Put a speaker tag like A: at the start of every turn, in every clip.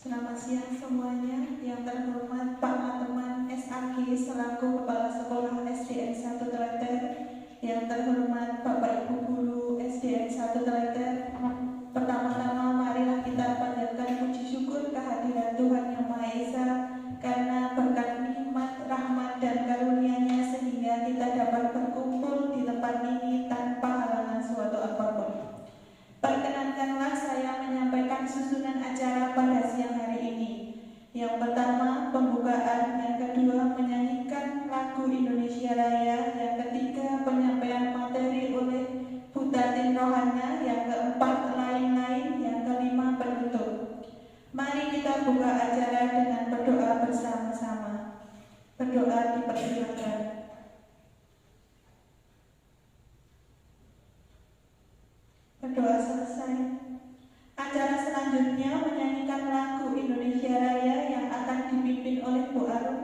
A: Selamat siang semuanya. Yang terhormat Pak Mateman SAG selaku Kepala Sekolah SDN 1 Telaten, yang terhormat Bapak Ibu Guru SDN 1 Telaten. Pertama-tama marilah kita panjatkan puji syukur kehadiran Tuhan Yang Maha Esa karena berkat nikmat, rahmat dan karunia-Nya sehingga kita dapat berkumpul di tempat ini tanpa halangan suatu apapun. Perkenankanlah saya menyampaikan susunan acara pada siang hari ini. Yang pertama, pembukaan. Yang kedua, menyanyikan lagu Indonesia Raya. Yang ketiga, penyampaian materi oleh Bu Tatin Rohana. Yang keempat, lain-lain. Yang kelima, penutup. Mari kita buka acara dengan berdoa bersama-sama. Berdoa dipersilakan. Berdoa selesai. Acara selanjutnya menyanyikan lagu Indonesia Raya yang akan dipimpin oleh Bu Arum.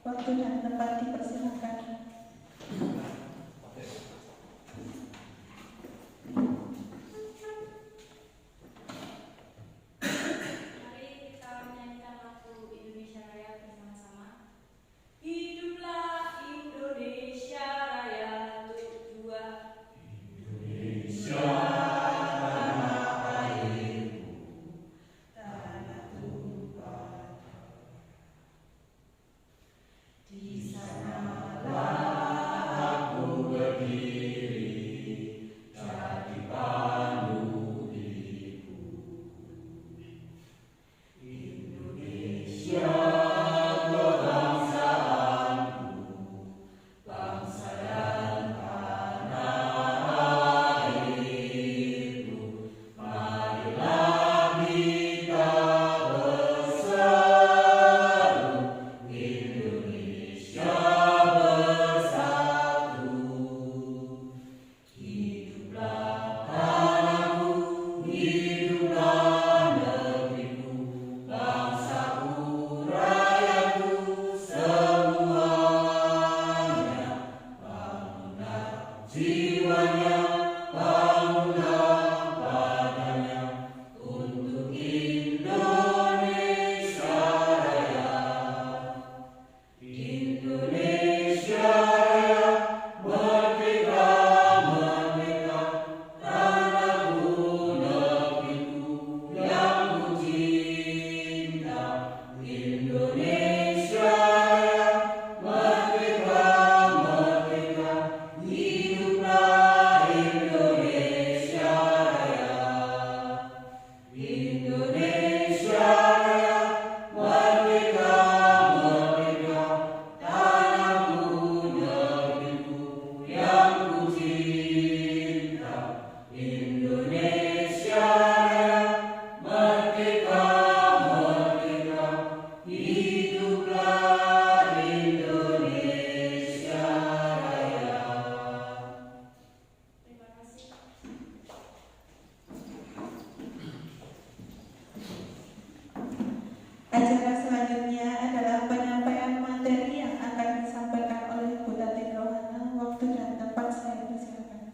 A: Waktu dan tempat dipersilakan.
B: Mari kita menyanyikan lagu Indonesia Raya bersama-sama. Hiduplah Indonesia Raya untuk dua. Indonesia.
A: Acara selanjutnya adalah penyampaian materi yang akan disampaikan oleh Bu Tatin Rohana. Waktu dan tempat saya persilakan.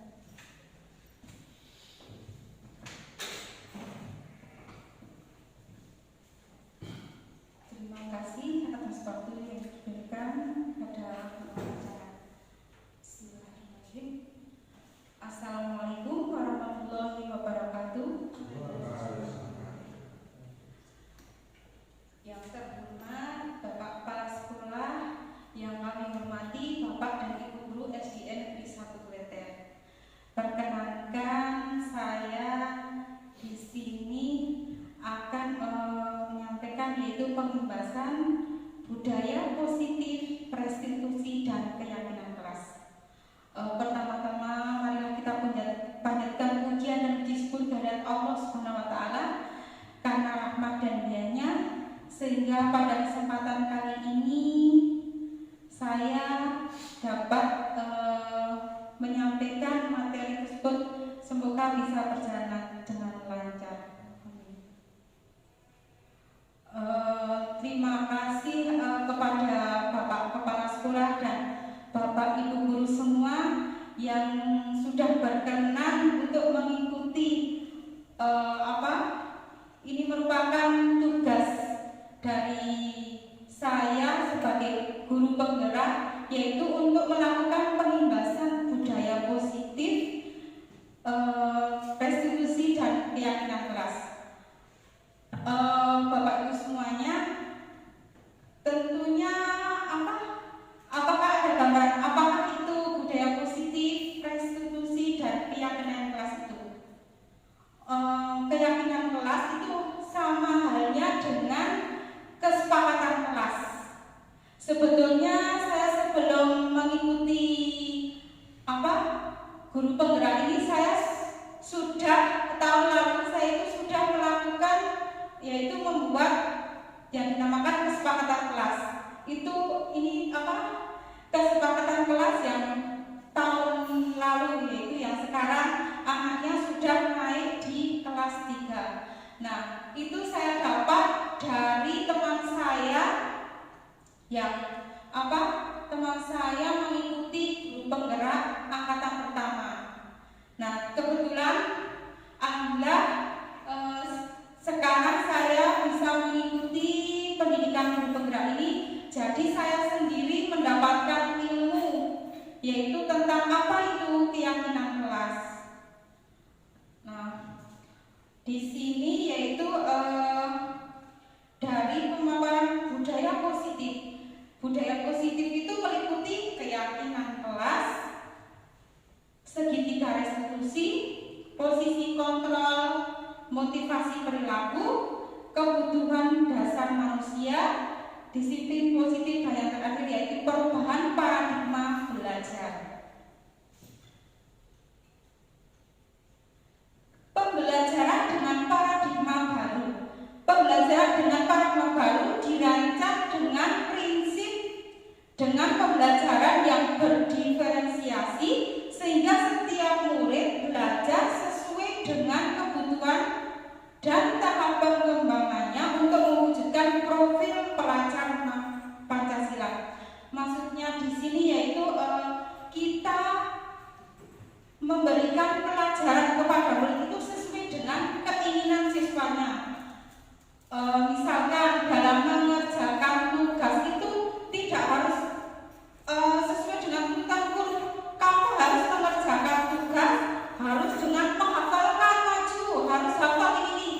A: Terima kasih atas waktu yang diberikan pada acara. Bismillahirrahmanirrahim. Assalamualaikum warahmatullahi wabarakatuh. Yang terhormat Bapak Kepala Sekolah, yang kami hormati Bapak dan Ibu Guru SDN Negeri 1 Telaten. Perkenankan saya di sini akan menyampaikan yaitu pembahasan budaya positif, restitusi dan keyakinan kelas. Pertama-tama marilah kita panjatkan pujian dan puji syukur kehadirat Allah Subhanahu wa taala karena rahmat dan dianya sehingga pada kesempatan kali ini saya dapat menyampaikan materi tersebut, semoga bisa berjalan dengan lancar. Terima kasih kepada Bapak Kepala Sekolah dan Bapak Ibu Guru semua yang sudah berkenan untuk mengikuti ini merupakan tugas guru penggerak, yaitu untuk melakukan pengimbasan budaya positif, restitusi dan keyakinan kelas. Bapak Ibu semuanya, tentunya apakah ada gambaran apakah itu budaya positif, restitusi dan keyakinan kelas itu? Keyakinan kelas itu sama halnya dengan kesepakatan kelas. Sebetulnya saya sebelum mengikuti guru penggerak ini, saya sudah tahun lalu saya itu sudah melakukan, yaitu membuat yang dinamakan kesepakatan kelas. Ini kesepakatan kelas yang tahun lalu, yaitu yang sekarang anaknya sudah naik di kelas 3. Nah, itu saya dapat dari teman saya yang teman saya mengikuti guru penggerak angkatan pertama. Nah, kebetulan alhamdulillah sekarang saya bisa mengikuti pendidikan guru penggerak ini. Jadi saya sendiri mendapatkan ilmu, yaitu tentang apa itu keyakinan kelas. Nah, di sini yaitu dari pemaparan budaya positif. Budaya positif itu meliputi keyakinan kelas, segitiga restitusi, posisi kontrol, motivasi perilaku, kebutuhan dasar manusia, disiplin positif, dan yang terakhir yaitu perubahan paradigma belajar. Pembelajaran dengan paradigma baru. Pembelajaran dengan paradigma baru dirancang dengan prinsip dengan pembelajaran yang berdiferensiasi sehingga setiap murid belajar sesuai dengan kebutuhan dan tahap pengembangannya untuk mewujudkan profil pelajar Pancasila. Maksudnya di sini yaitu kita memberikan pelajaran kepada murid itu sesuai dengan keinginan siswanya. Misalkan dalam mengerjakan tugas itu tidak harus sesuai dengan tuntutan guru. Kamu harus mengerjakan tugas harus dengan menghafalkan maju, harus hafal ini.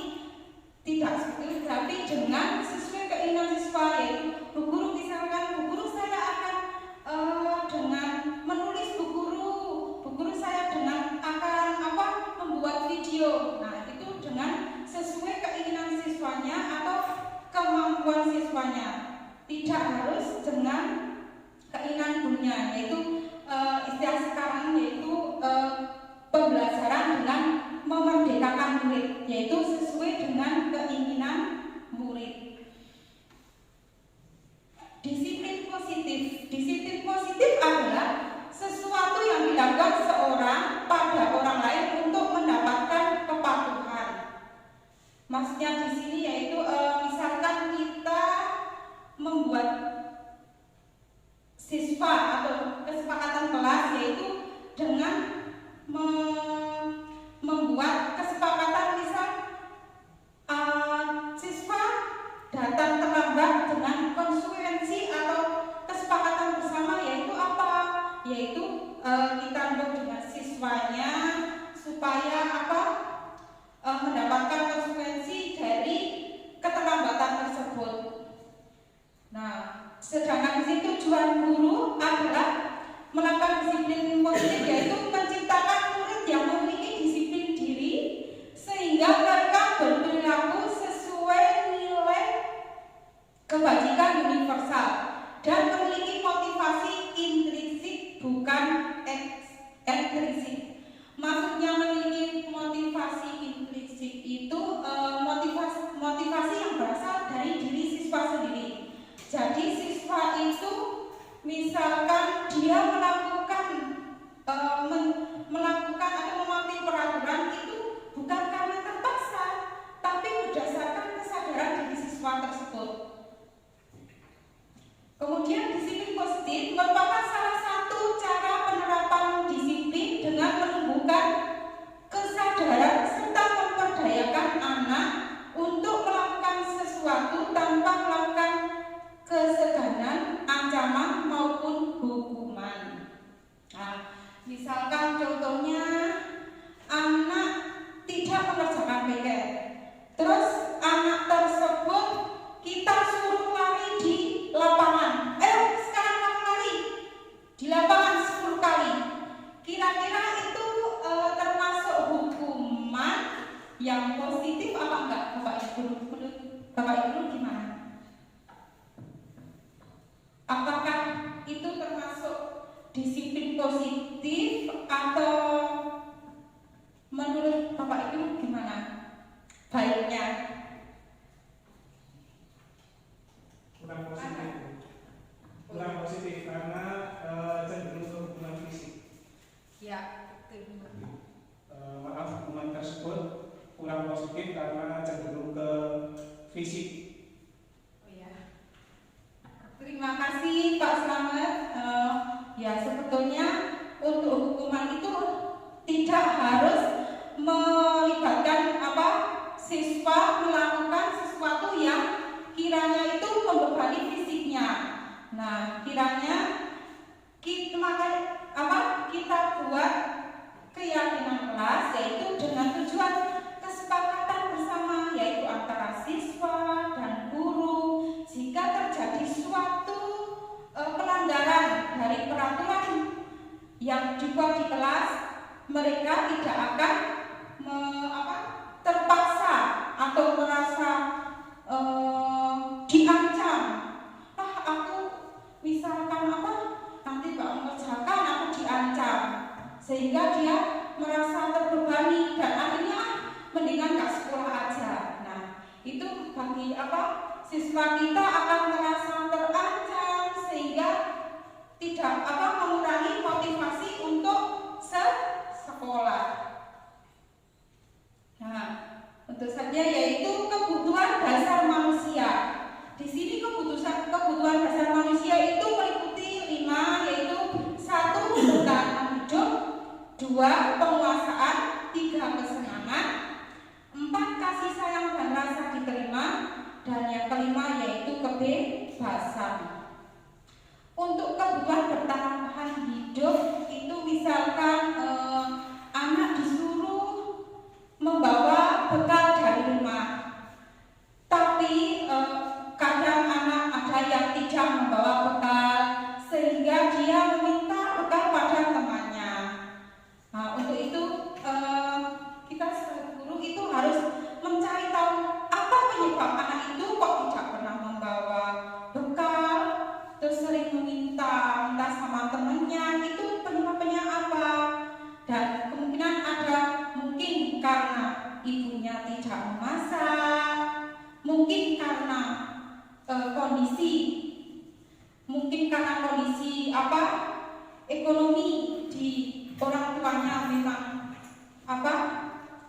A: Tidak seperti itu, tapi dengan sesuai keinginan siswa, yaitu Bu Guru, misalkan Bu Guru saya akan dengan menulis, Bu Guru saya dengan akan membuat video. Nah, itu dengan sesuai keinginan siswanya atau kemampuan siswanya, tidak harus dengan keinginan gurunya, yaitu istilah sekarang yaitu pembelajaran dengan memerdekakan murid, yaitu sesuai dengan keinginan murid. Disiplin positif. Disiplin positif adalah sesuatu yang dilakukan seorang pada orang lain untuk mendapatkan kepatuhan. Maksudnya di sini yaitu misalkan kita membuat siswa atau kesepakatan kelas, yaitu dengan membuat kesepakatan, misal siswa datang terlambat dengan konsekuensi atau kesepakatan bersama, yaitu apa? Yaitu kita dengan siswanya supaya mendapatkan konsekuensi dari keterlambatan tersebut. Nah, sedangkan di situ tujuan guru adalah melakukan disiplin positif, yaitu menciptakan murid yang memiliki disiplin diri sehingga mereka berperilaku sesuai nilai kebajikan universal dan memiliki motivasi intrinsik bukan ekstrinsik. Maksudnya memiliki motivasi intrinsik itu motivasi yang berasal dari diri siswa sendiri. Jadi siswa itu misalkan dia melakukan atau mematuhi peraturan itu bukan karena terpaksa, tapi berdasarkan kesadaran diri siswa tersebut. Kemudian disiplin positif merupakan salah satu cara penerapan disiplin dengan menumbuhkan kesadaran serta memperdayakan anak untuk melakukan sesuatu tanpa melakukan keseganan, ancaman,
C: ceramah maupun hukuman. Nah, misalkan contohnya anak tidak mengerjakan PR, terus anak tersebut kita suruh lari di lapangan. Sekarang kamu lari di lapangan 10 kali. Kira-kira itu termasuk hukuman yang positif apa enggak, Bapak Ibu gimana? Apakah itu termasuk disiplin positif atau menurut Bapak Ibu gimana baiknya?
D: Kurang positif karena cenderung ke hukuman fisik.
C: Ya, betul.
D: Hukuman tersebut kurang positif karena cenderung ke fisik.
C: Terima kasih Pak Slamet. Ya, sebetulnya untuk hukuman itu tidak harus melibatkan siswa melakukan sesuatu yang kiranya itu membebani fisiknya. Nah, kiranya kita buat keyakinan kelas, yaitu dengan tujuan kesepakatan bersama, yaitu antara siswa dan guru. Jika terjadi suatu pelanggaran dari peraturan yang dibuat di kelas, mereka tidak akan terpaksa atau merasa diancam. Aku misalkan nanti Pak mengerjakan, aku diancam, sehingga dia merasa terbebani dan akhirnya mendingan gak sekolah aja. Nah, itu bagi siswa kita akan merasa terancam sehingga tidak mengurangi motivasi untuk sekolah. Nah, tentu saja yaitu kebutuhan dasar manusia. Di sini kebutuhan dasar manusia itu meliputi 5, yaitu 1. Bertahan hidup, 2. Penguasaan, 3. Kesenangan, 4. Kasih sayang dan rasa diterima, dan yang kelima yaitu kebebasan. Untuk kebutuhan bertahan hidup itu misalkan anak disuruh membawa bekal dari rumah, tapi kadang anak ada yang tidak membawa bekal sehingga dia meminta bekal pada temannya. Nah, untuk itu kita sebagai guru itu harus mencari tahu apa penyebab anak itu kok tidak pernah membawa bekal, terus sering minta sama temannya. Itu penyebabnya apa? Dan kemungkinan ada mungkin karena ibunya tidak memasak, mungkin karena kondisi ekonomi di orang tuanya memang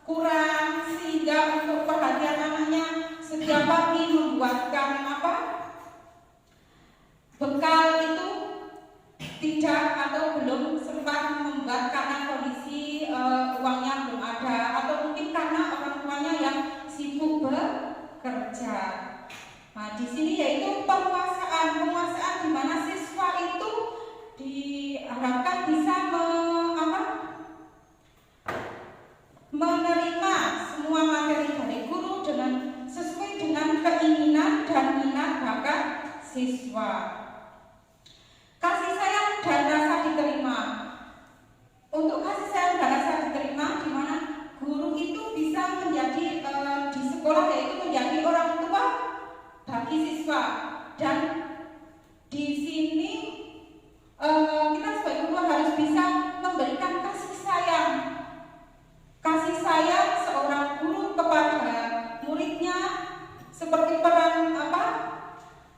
C: kurang, sehingga untuk perhatian anaknya setiap pagi membuatkan bekal itu tidak atau belum sempat membuat karena kondisi uangnya belum ada, atau mungkin karena orang tuanya yang sibuk bekerja. Nah, di sini yaitu penguasaan di mana siswa itu diharapkan bisa menerima semua materi dari guru sesuai dengan keinginan dan minat bakat siswa. Kasih sayang dan rasa diterima. Untuk kasih sayang dan rasa diterima, di mana guru itu bisa menjadi di sekolah yaitu menjadi orang tua bagi siswa. Dan di sini kita sebagai guru harus bisa memberikan kasih sayang seorang guru kepada muridnya, seperti peran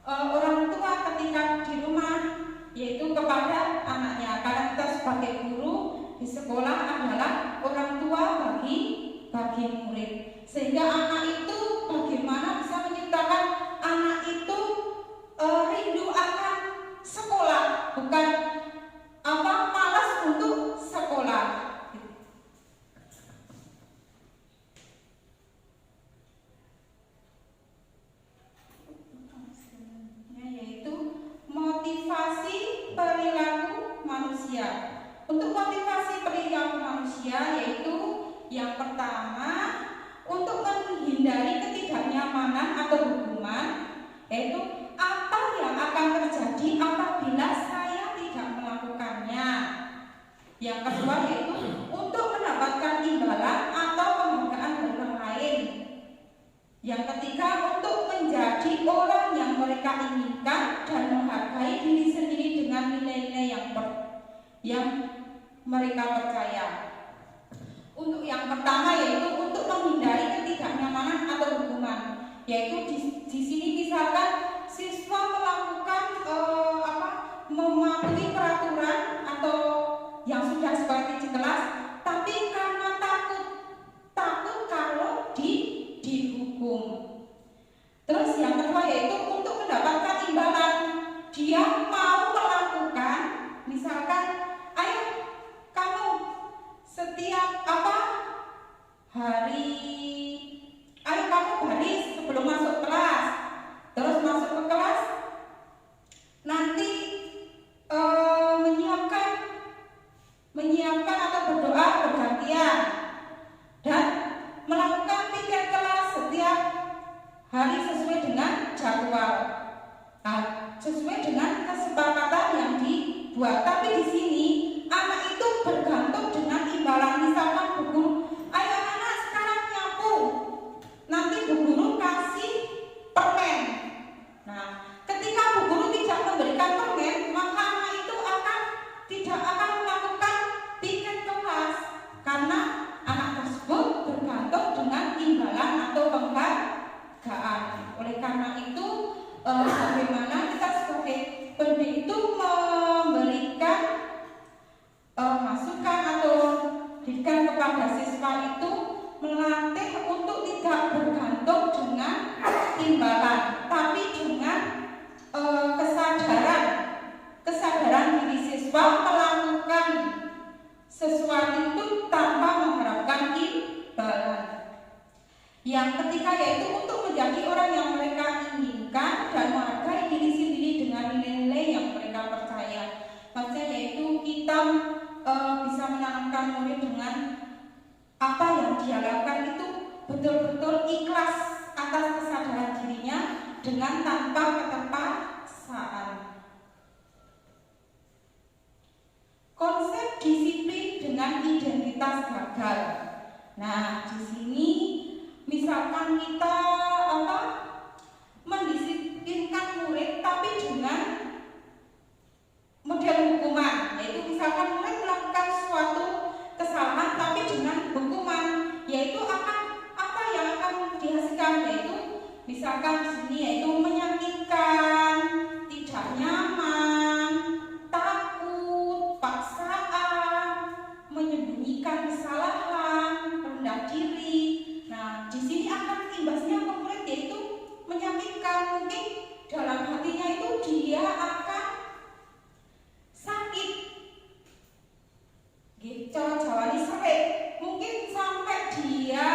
C: orang tua ketika di rumah, yaitu kepada anaknya. Karena kita sebagai guru di sekolah adalah orang tua bagi murid, sehingga anak itu bagaimana bisa menciptakan anak itu rindu akan sekolah, bukan malas untuk sekolah. Yaitu motivasi kenyamanan atau hukuman, yaitu apa yang akan terjadi apabila saya tidak melakukannya. Yang kedua yaitu untuk mendapatkan imbalan atau penghargaan dari orang lain. Yang ketiga untuk menjadi orang yang mereka inginkan dan menghargai diri sendiri dengan nilai-nilai yang mereka percaya. Untuk yang pertama yaitu untuk menghindari ketidaknyamanan atau hukuman, yaitu di sini misalkan siswa melakukan mematuhi peraturan atau yang sudah seperti di kelas, tapi karena takut kalau dihukum. Terus yang kedua yaitu untuk mendapatkan imbalan, dia mau melakukan, misalkan, ayo kamu setiap hari, ayo kamu baris sebelum masuk kelas, terus masuk ke kelas, nanti menyiapkan atau berdoa bergantian dan melakukan pikir kelas setiap hari sesuai dengan jadwal, sesuai dengan kesepakatan yang dibuat. Tapi di sini anak itu bergantung dengan imbalan. Misalkan bu guru, ayo anak sekarang nyapu, nanti bu guru kasih permen. Nah, ketika bu guru tidak memberikan permen, maka anak itu tidak akan melakukan pikir kelas karena anak tersebut bergantung dengan imbalan atau penghargaan. Oleh karena itu, bagaimana kita sebagai pendidik itu memberikan masukan atau didikan kepada siswa itu melatih untuk tidak bergantung dengan imbalan, tapi dengan kesadaran diri siswa melakukan sesuatu itu tanpa mengharapkan imbalan. Yang ketiga yaitu untuk menjadi orang yang mereka inginkan dan menghargai diri sendiri dengan nilai-nilai yang mereka percaya. Maksudnya yaitu kita bisa menanamkan murid dengan apa yang dia lakukan itu betul-betul ikhlas atas kesadaran dirinya dengan tanpa keterpaksaan. Konsep disiplin dengan identitas gagal. Nah, di sini misalkan kita mendisiplinkan murid tapi dengan model hukuman, yaitu misalkan murid melakukan suatu kesalahan tapi dengan hukuman, yaitu apa yang akan dihasilkan, yaitu misalkan di sini yaitu menyakitkan, tidak nyaman, takut, paksaan, menyembunyikan kesalahan, rendah diri. Nah, di sini akan imbasnya ke murid yaitu menyakitkan. Mungkin dalam hatinya itu dia akan sakit. Cara Jawani sampai mungkin sampai dia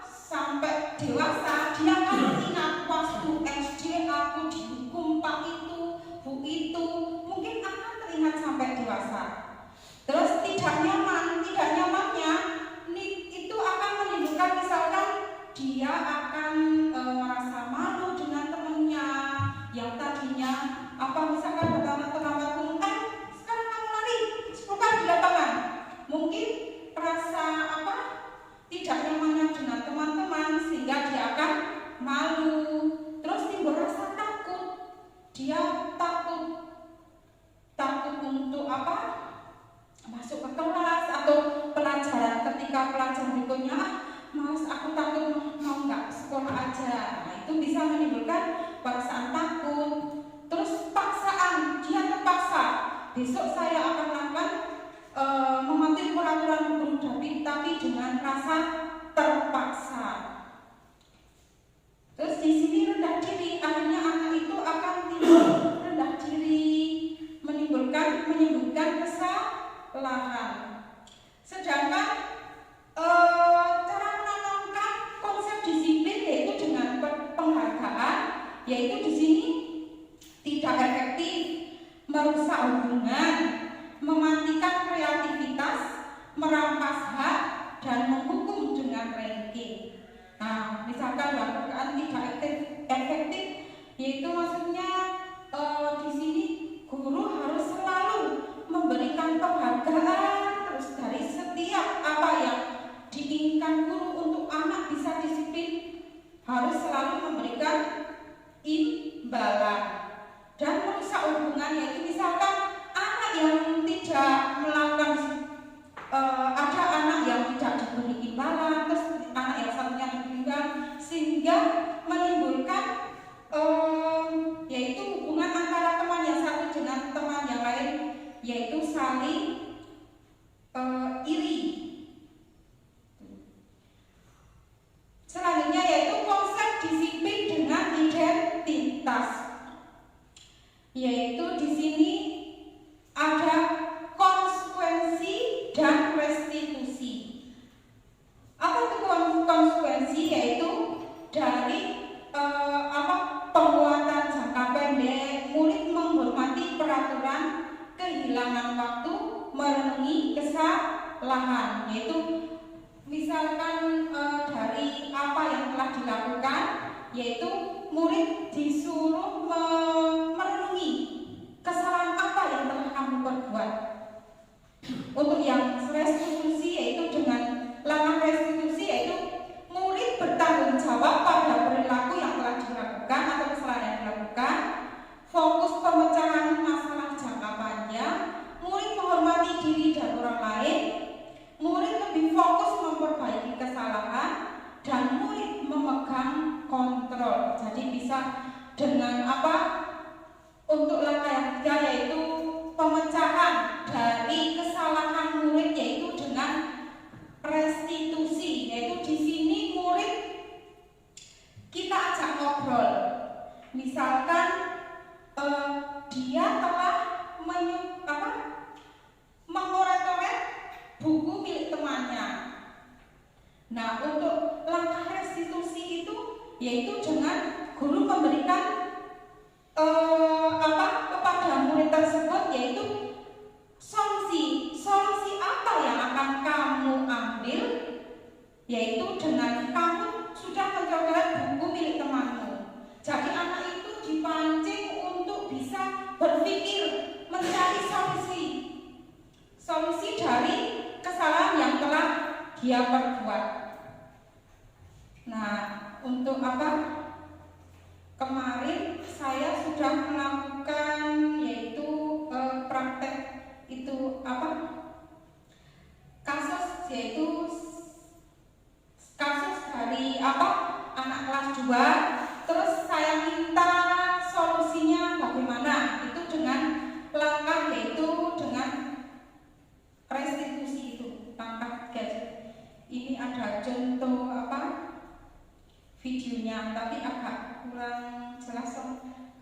C: sampai dewasa dia akan ingat waktu SD aku dihukum pak itu, bu itu, mungkin akan teringat sampai dewasa. Terus tidak nyamannya itu akan menimbulkan misalkan dia akan merasa malu dengan temannya yang tadinya misalkan pertama sekarang kamu lari 10 kali di lapangan, mungkin rasa tidak nyamannya dengan teman-teman sehingga dia akan malu. Terus timbul rasa takut, dia takut untuk masuk ke kelas atau pelajaran, ketika pelajaran berikutnya mas aku takut mau nggak sekolah aja. Nah, itu bisa menimbulkan perasaan takut. Terus paksaan, dia terpaksa, besok saya akan melakukan mematuhi peraturan guru tapi dengan rasa terpaksa. Terus di sini rendah diri, akhirnya anak itu akan timbul rendah diri, menimbulkan kesalahan. Sedangkan cara menanamkan konsep disiplin yaitu dengan penghargaan, yaitu di sini tidak efektif, merusak hubungan, mematikan kreativitas, merampas hak, dan menghukum dengan ranking. Nah, misalkan memberikan imbalan dan merusak hubungan, yaitu misalkan anak yang tidak melakukan ada anak yang tidak diberi imbalan, terus anak yang satunya diberi imbalan, sehingga menimbulkan yaitu hubungan antara teman yang satu dengan teman yang lain, yaitu saling iri. Selanjutnya yaitu konsep disiplin dengan identitas, yaitu di sini ada konsekuensi dan restitusi. Apa itu konsekuensi? Yaitu dari pembuatan jangka pendek, murid menghormati peraturan, kehilangan waktu, merenungi kesalahan, yaitu misalkan dari apa yang telah dilakukan, yaitu murid disuruh merenungi kesalahan apa yang telah kamu perbuat. Untuk yang restitusi, yaitu dengan langkah restitusi, yaitu murid bertanggung jawab pada perilaku yang telah dilakukan atau kesalahan yang dilakukan. Fokus pemecahan masalah jangka panjang, murid menghormati diri dan orang lain, murid lebih fokus memperbaiki kesalahan, dan murid memegang kontrol. Jadi bisa dengan untuk langkah yang ketiga, yaitu pemecahan dari kesalahan murid, yaitu dengan restitusi, yaitu di sini murid kita ajak ngobrol. Misalkan dia telah mengorek-orek buku milik temannya. Nah, untuk langkah restitusi itu yaitu dengan guru memberikan kepada murid tersebut, yaitu solusi apa yang akan kamu ambil, yaitu dengan kamu sudah mencoret buku milik temanmu. Jadi anak itu dipancing untuk bisa berpikir, mencari solusi dari kesalahan yang telah dia perbuat. Nah, untuk kemarin saya sudah melakukan yaitu praktek itu kasus, yaitu kasus dari anak kelas 2. Terus saya minta solusinya bagaimana, itu dengan langkah yaitu dengan restitusi itu. Langkah ini ada contoh videonya, tapi agak kurang jelas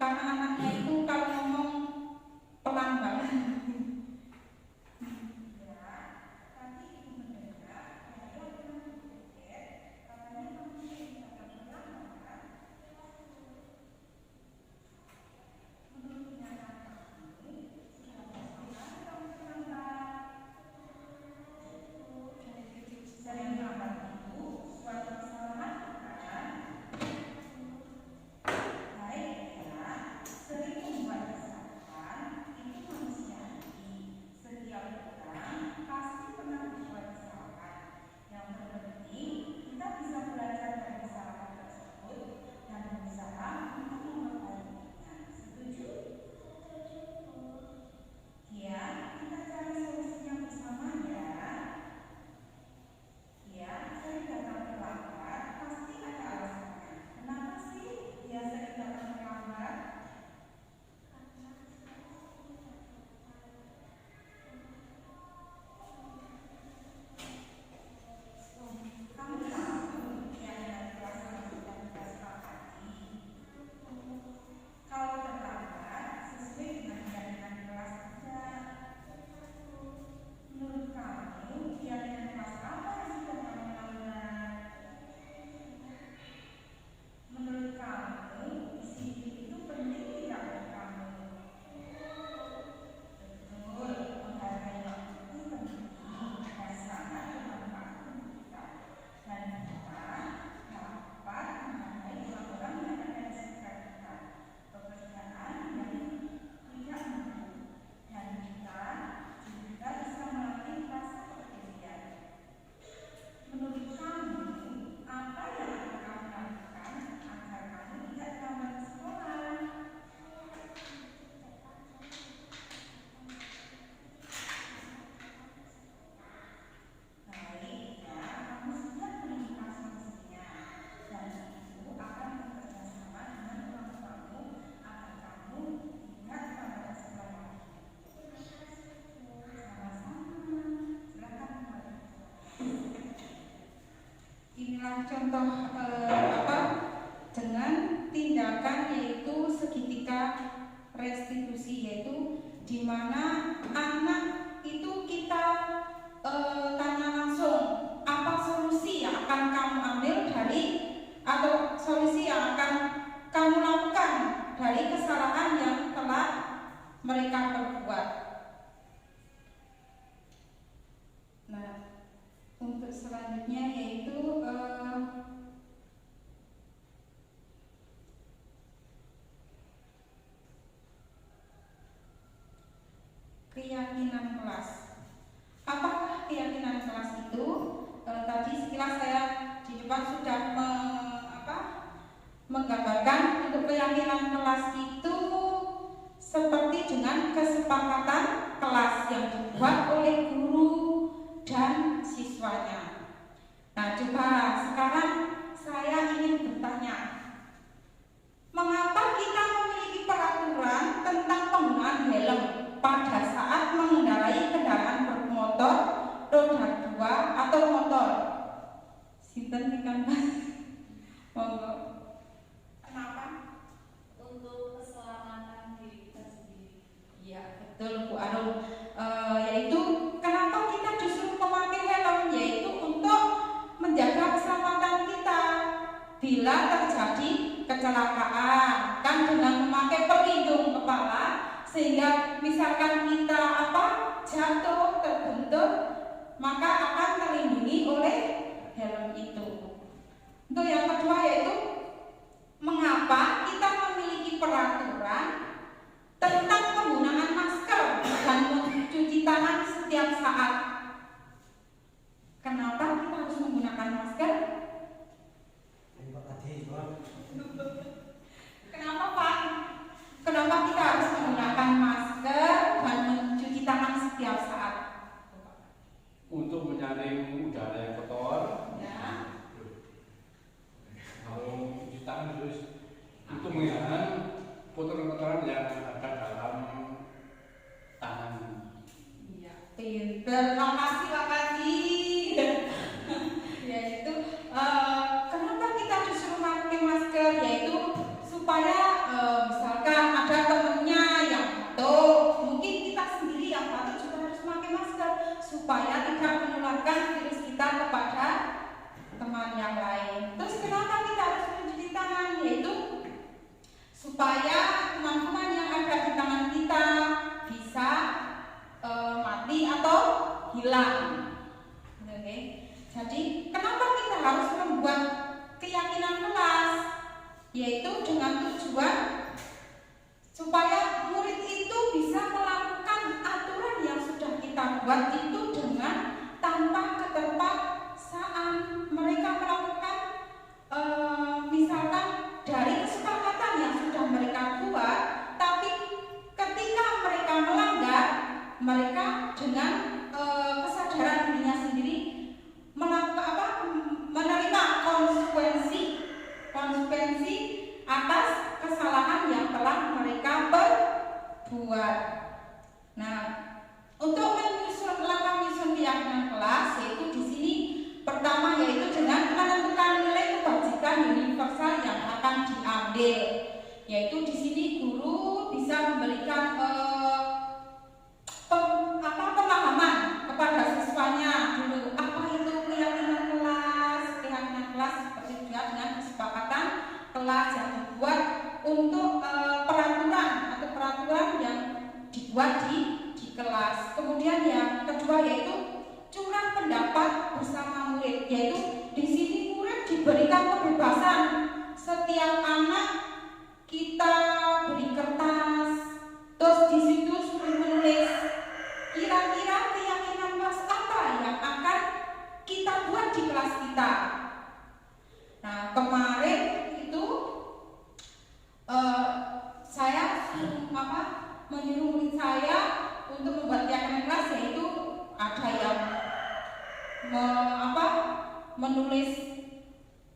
C: karena anaknya itu kalau ngomong pelan banget. Sering contoh dengan tindakan yaitu segitiga restitusi, yaitu di mana anak itu kita tanya langsung apa solusi yang akan kamu ambil dari atau solusi yang akan kamu lakukan dari kesalahan yang telah mereka perbuat. Nah, untuk selanjutnya yaitu keyakinan kelas. Apakah keyakinan kelas itu? Tadi sekilas saya di depan sudah menggambarkan untuk keyakinan kelas itu seperti dengan kesepakatan kelas yang dibuat oleh guru dan siswanya. Nah, coba sekarang saya ingin bertanya, mengapa kita memiliki peraturan tentang penggunaan helm pada saat mengendarai kendaraan bermotor roda 2 atau motor? Sinten kan Mas? Monggo. Kenapa?
B: Untuk keselamatan diri kita sendiri.
C: Iya, betul Bu Arum. Yaitu kenapa kita justru memakai helm, yaitu untuk menjaga keselamatan kita bila terjadi kecelakaan, kan dengan memakai pelindung kepala, sehingga misalkan kita jatuh terbentur, maka akan terlindungi oleh helm itu. Untuk yang kedua yaitu mengapa kita memiliki peraturan tentang penggunaan masker dan mencuci tangan setiap saat. Kenapa kita harus menggunakan masker? Kenapa Pak? Kenapa kita harus menggunakan masker dan mencuci tangan setiap saat?
E: Untuk menyaring udara yang kotor.
C: Ya.
E: Kalau cuci tangan terus itu menghilangkan kotoran-kotoran yang ada dalam tangan.
C: Iya, pinter. Makasih. Yaitu kenapa kita disuruh pakai masker? Yaitu supaya misalkan ada temennya yang batuk, mungkin kita sendiri yang batuk juga harus pakai masker supaya tidak menularkan virus kita kepada teman yang lain. Terus kenapa kita harus mencuci tangan? Yaitu supaya kuman-kuman yang ada di tangan kita bisa mati atau hilang. Oke. Jadi kenapa kita harus membuat keyakinan kelas? Yaitu dengan tujuan supaya murid itu bisa melakukan aturan yang sudah kita buat itu dengan tanpa keterpaksaan. Mereka melakukan misalkan dari kesepakatan yang sudah mereka buat, tapi ketika mereka melanggar, mereka dengan kesadaran dirinya sendiri menerima konsekuensi atas kesalahan yang telah mereka perbuat. Nah, untuk langkah menyusun keyakinan kelas, yaitu di sini pertama yaitu dengan menentukan nilai kebajikan universal yang akan diambil, yaitu di sini guru bisa memberikan pemahaman kepada siswanya dulu apa itu keyakinan kelas seperti juga dengan kesepakatan kelas yang dibuat untuk peraturan yang dibuat di kelas. Kemudian yang kedua yaitu curah pendapat bersama murid, yaitu di sini murid diberikan kebebasan. Setiap anak kita beri kertas, terus di situ suruh menulis kira-kira keyakinan kelas apa yang akan kita buat di kelas kita. Nah, kemarin itu saya menyuruh murid saya untuk membuat keyakinan kelas, yaitu ada yang menulis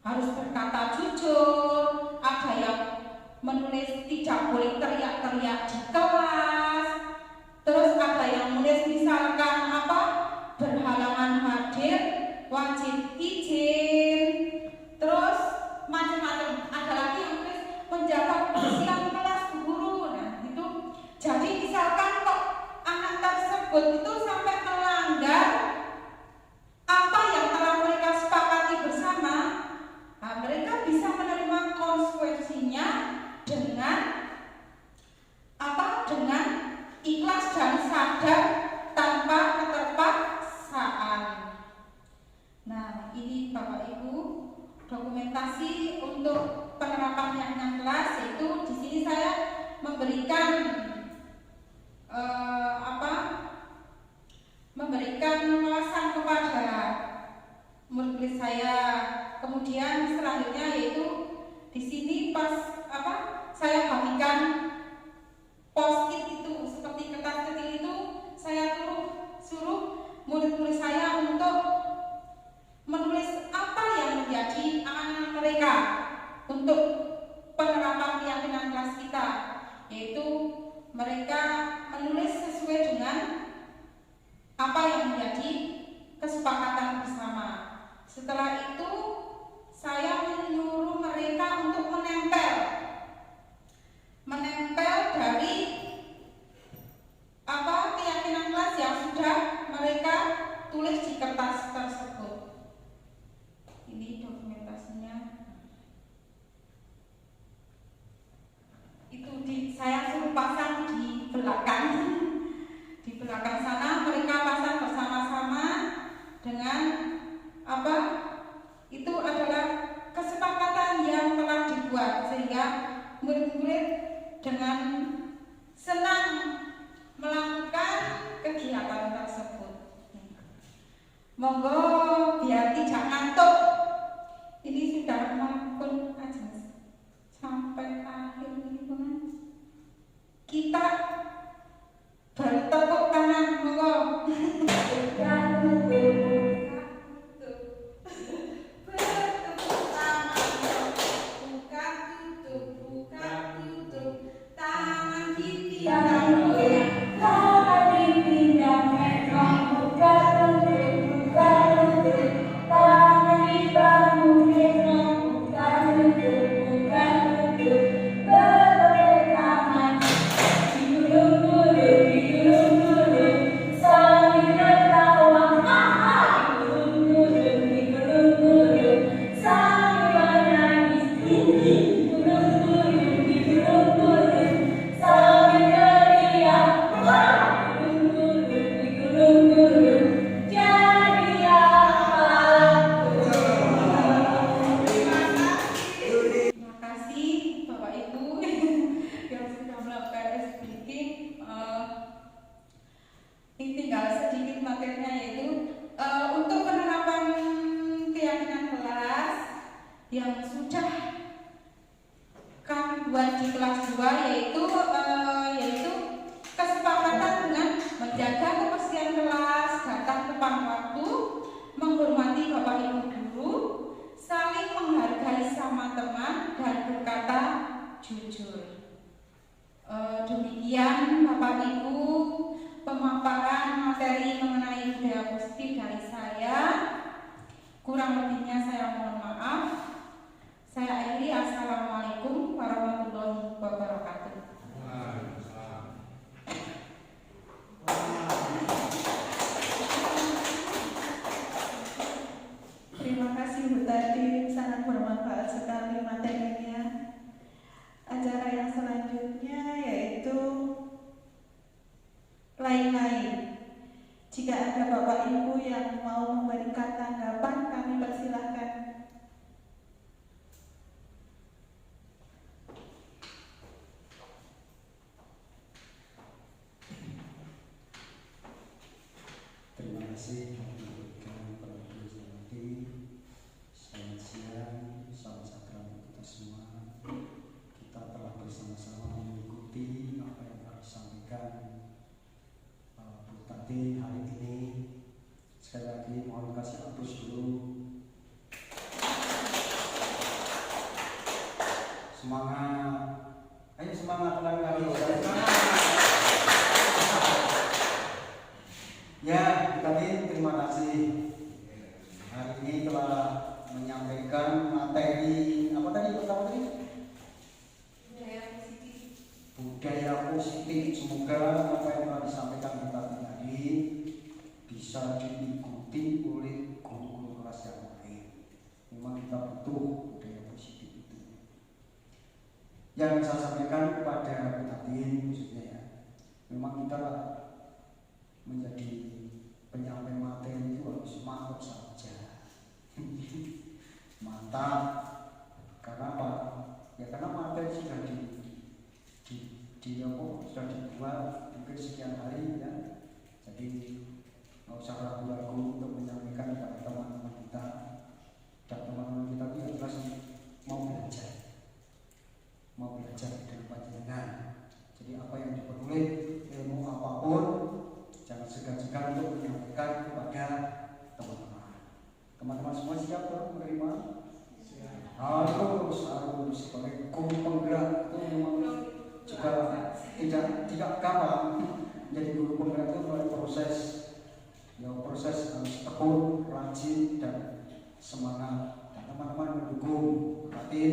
C: harus berkata jujur, ada yang menulis tidak boleh teriak-teriak di kelas, terus ada yang menulis misalkan berhalangan hadir wajib izin, saya bagikan post-it itu seperti kertas kecil itu, saya suruh murid-murid saya untuk menulis apa yang menjadi amanah mereka untuk penerapan keyakinan kelas kita, yaitu mereka menulis sesuai dengan apa yang menjadi kesepakatan bersama. Setelah itu saya menyuruh mereka untuk menempel dari keyakinan kelas yang sudah mereka tulis di kertas tersebut. Ini dokumentasinya. Itu saya suruh pasang di belakang. Di belakang sana mereka pasang bersama-sama dengan itu adalah kesepakatan yang telah dibuat, sehingga murid-murid dengan senang melakukan kegiatan tersebut. Monggo biar tidak ngantuk. Ini sudah maupun aja sampai akhir ini pun kita bertepuk tangan, monggo. Yang sudah kami buat di kelas 2 yaitu kesepakatan dengan menjaga kebersihan kelas, datang tepat waktu, menghormati Bapak Ibu guru, saling menghargai sama teman, dan berkata jujur. Demikian Bapak Ibu pemaparan materi mengenai budaya positif dari saya. Kurang lebihnya saya mohon maaf. Saya akhiri, assalamualaikum warahmatullahi wabarakatuh.
A: Terima kasih Bu Tati, sangat bermanfaat sekali materinya. Acara yang selanjutnya yaitu lain-lain. Jika ada Bapak Ibu yang mau memberikan tanggapan, kami persilahkan.
F: Terima kasih memberikan perhatian. Selamat siang, salam sejahtera untuk kita semua. Kita telah bersama-sama mengikuti apa yang telah disampaikan Bu Tati hari ini. Sekali lagi mohon kasih aplaus dulu. Semangat, ayo semangat kali. Ya, tadi terima kasih. Hari ini telah menyampaikan materi apa tadi pertama tadi? Budaya positif. Semoga apa yang telah disampaikan tadi bisa diikuti oleh guru-guru kelas yang lain. Memang kita butuh budaya positif itu. Yang saya sampaikan kepada tadi khususnya ya, memang kita menjadi penyampai materi itu harus mantap saja. Mantap. Karena apa? Ya karena materi sudah sudah dibuat mungkin sekian hari ya. Jadi nggak usah ragu-ragu untuk menyampaikan kepada teman-teman kita. Dan teman-teman kita itu jelas mau belajar. tidak gampang. Menjadi guru penggerak itu melalui proses, ya proses harus tekun, rajin dan semangat. Dan teman-teman mendukung, batin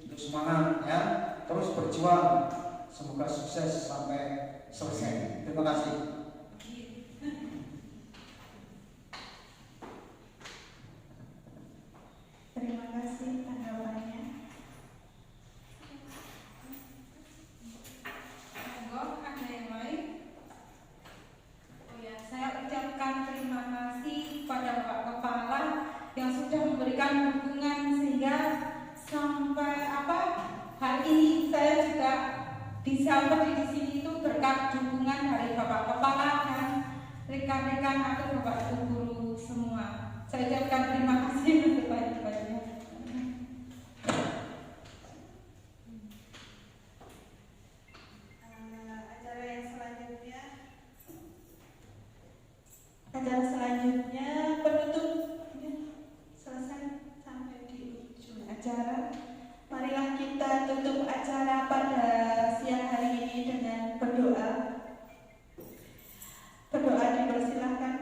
F: untuk semangat ya, terus berjuang. Semoga sukses sampai selesai. Terima kasih.
A: Terima kasih tanggapannya.
C: Monggo, ada yang lain?
B: Oh ya,
C: Saya ucapkan terima kasih pada Pak Kepala yang sudah memberikan dukungan sehingga sampai hari ini saya juga bisa berdiri di sini itu berkat dukungan dari Bapak Kepala dan rekan-rekan atau Bapak Ibu guru semua. Saya ucapkan terima kasih sebanyak-banyaknya.
A: Acara selanjutnya penutupnya selesai sampai di ujung acara. Marilah kita tutup acara pada siang hari ini dengan berdoa. Berdoa dipersilahkan.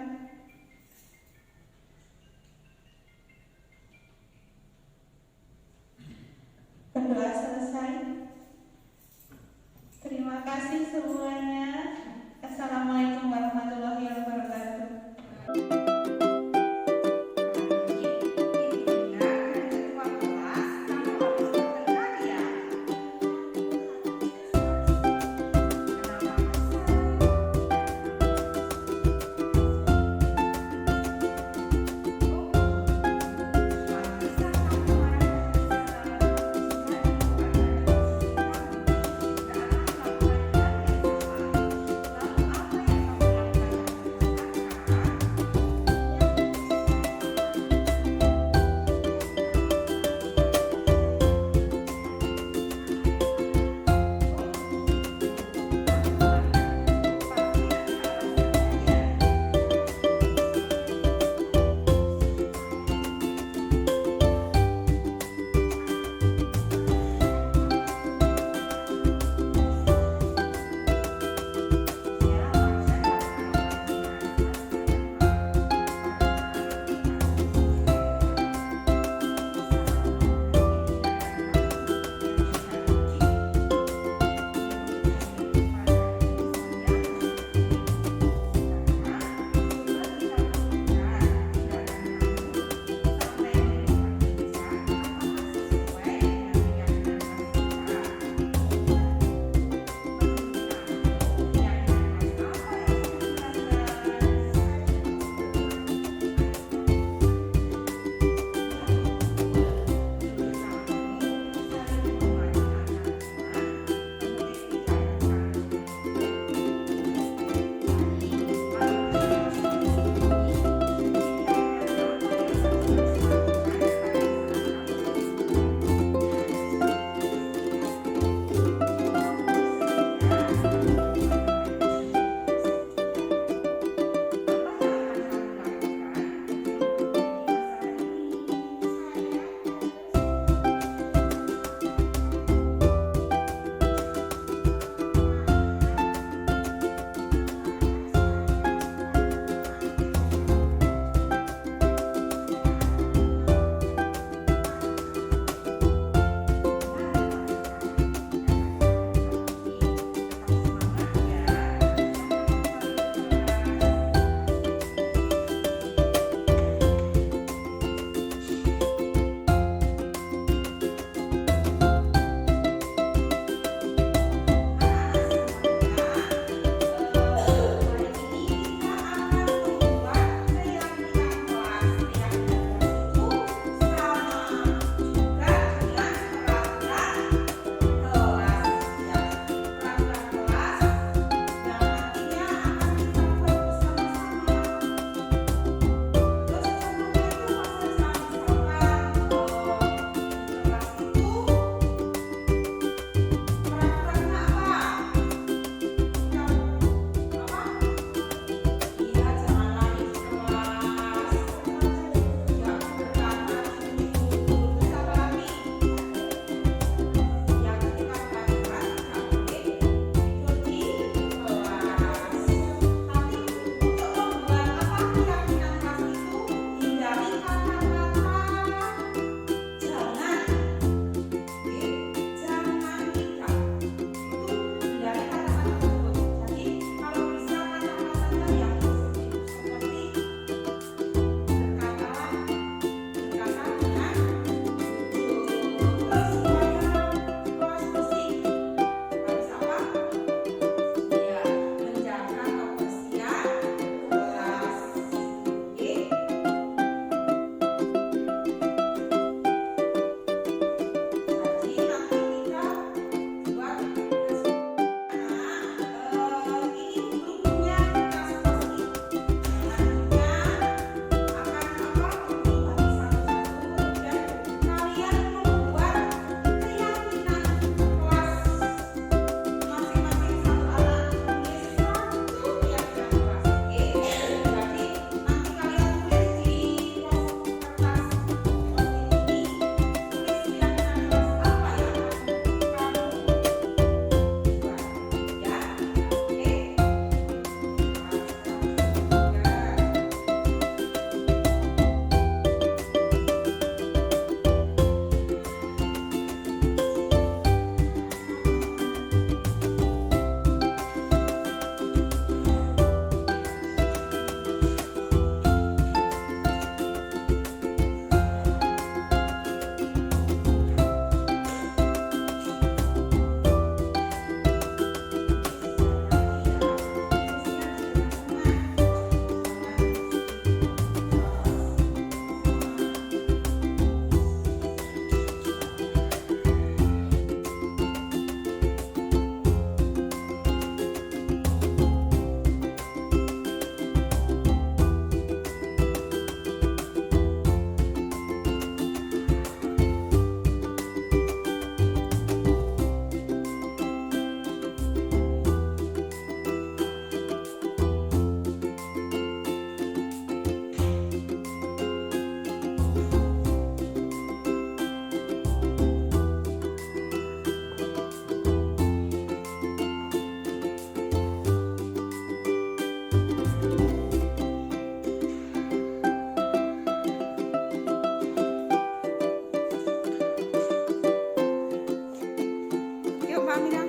C: Mira.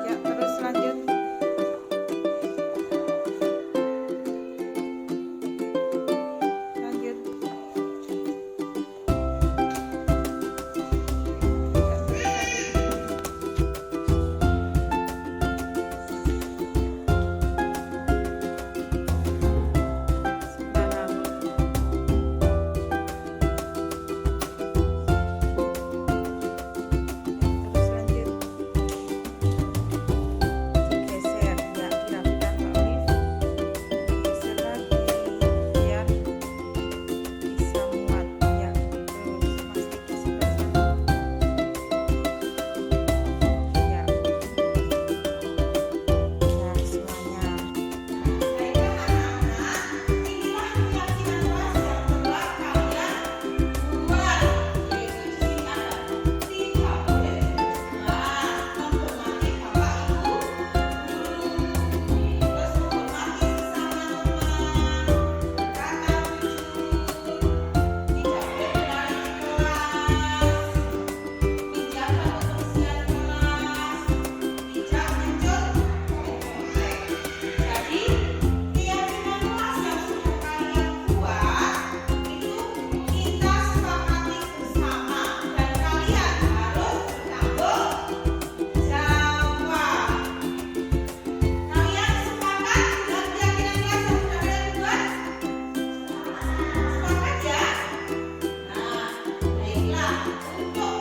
C: Ya, terus lanjut. Lanjut. Terus lanjut. Digeser, ya, dirapikan Pak Olive. Geser lagi biar bisa muat, ya. Terus masih di sebelah sana. Ya. Ya, semuanya. Baiklah anak-anak, inilah keyakinan kelas yang telah kalian buat, yaitu di sini ada tidak boleh menghormati bapak ibu guru, terus menghormati sesama teman, kakak cucu, tidak boleh berlari di kelas, menjaga kebersihan kelas, tidak mencuri komplek. Jadi keyakinan kelas yang sudah kalian buat itu kita sepakati bersama dan kalian harus bertanggung jawab. Kalian sepakat dengan keyakinan kelas yang sudah kalian buat? Sepakat ya? Nah, baiklah. Untuk